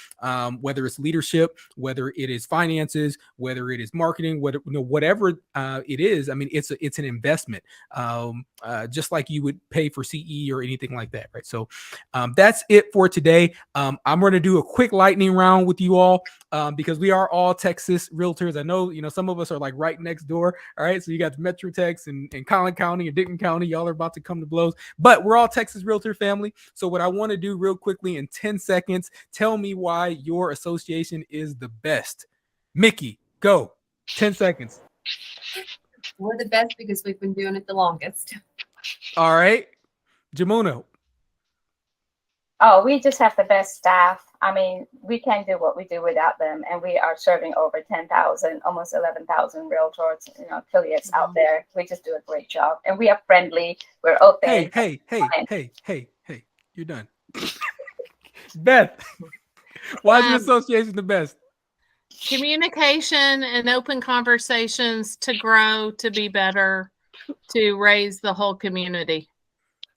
whether it's leadership, whether it is finances, whether it is marketing, whatever it is. I mean, it's an investment, just like you would pay for CE or anything like that, right? So that's it for today. I'm going to do a quick lightning round with you all because we are all Texas realtors. I know, some of us are like right next door. All right, so you got the Metro Tex and Collin County and Denton County. Y'all are about to come to blows, but we're all Texas realtor family. So what I want to do real quickly in 10 seconds, tell me why your association is the best. Mikki, go. 10 seconds. We're the best because we've been doing it the longest. All right. Jamuna. Oh, we just have the best staff. I mean, we can't do what we do without them. And we are serving over 10,000, almost 11,000 realtors, affiliates out there. We just do a great job. And we are friendly. We're open. Hey. You're done. Beth, why is your association the best? Communication and open conversations to grow, to be better, to raise the whole community.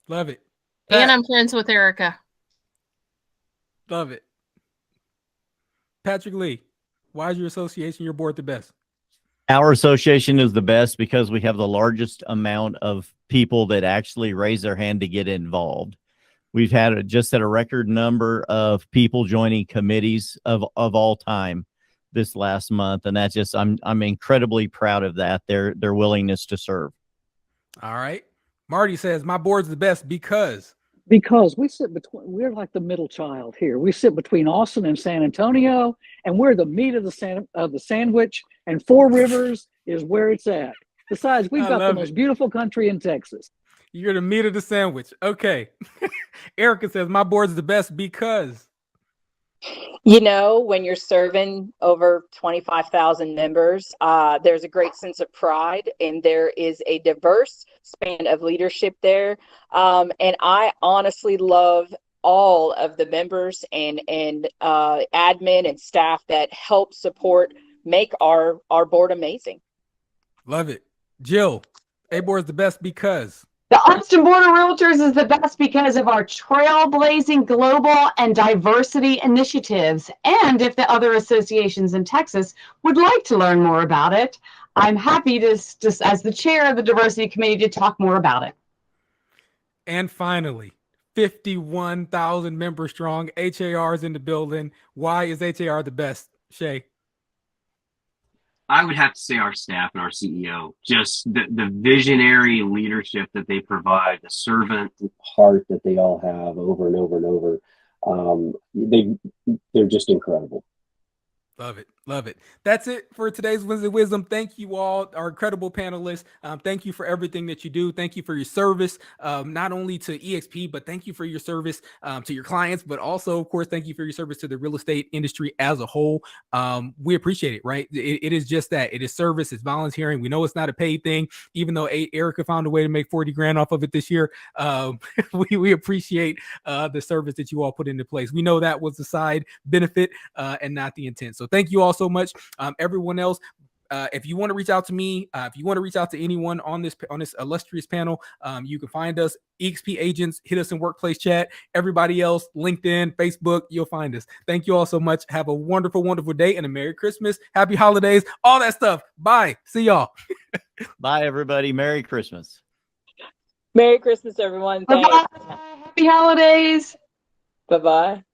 Love it. And I'm friends with Ericka. Love it. Patrick Lee, why is your association, your board the best? Our association is the best because we have the largest amount of people that actually raise their hand to get involved. We've had just at a record number of people joining committees of all time this last month, and that's just I'm incredibly proud of that. Their willingness to serve. All right, Marty says my board's the best because we sit between. We're like the middle child here. We sit between Austin and San Antonio, and we're the meat of the sandwich. And Four Rivers is where it's at. Besides, we've got the most beautiful country in Texas. You're the meat of the sandwich. Okay. Ericka says my board's the best because when you're serving over 25,000 members, there's a great sense of pride and there is a diverse span of leadership there. And I honestly love all of the members and admin and staff that help support, make our board amazing. Love it. Jill, A-board's the best because the Austin Board of Realtors is the best because of our trailblazing global and diversity initiatives. And if the other associations in Texas would like to learn more about it, I'm happy to, just as the chair of the diversity committee, to talk more about it. And finally, 51,000 members strong. HAR is in the building. Why is HAR the best? Shae. I would have to say our staff and our CEO, just the visionary leadership that they provide, the servant heart that they all have over and over and over. They're just incredible. Love it. Love it. That's it for today's Wednesday Wisdom. Thank you all, our incredible panelists. Thank you for everything that you do. Thank you for your service, not only to EXP, but thank you for your service to your clients, but also, of course, thank you for your service to the real estate industry as a whole. We appreciate it, right? It is just that. It is service. It's volunteering. We know it's not a paid thing, even though Ericka found a way to make 40 grand off of it this year. We appreciate the service that you all put into place. We know that was the side benefit and not the intent. So thank you all so much. Everyone else, if you want to reach out to me, if you want to reach out to anyone on this illustrious panel, you can find us, EXP agents, hit us in workplace chat. Everybody else, LinkedIn, Facebook, you'll find us. Thank you all so much. Have a wonderful, wonderful day and a Merry Christmas, Happy Holidays, all that stuff. Bye. See y'all. Bye, everybody. Merry Christmas. Merry Christmas, everyone. Thanks. Bye-bye. Happy holidays. Bye-bye.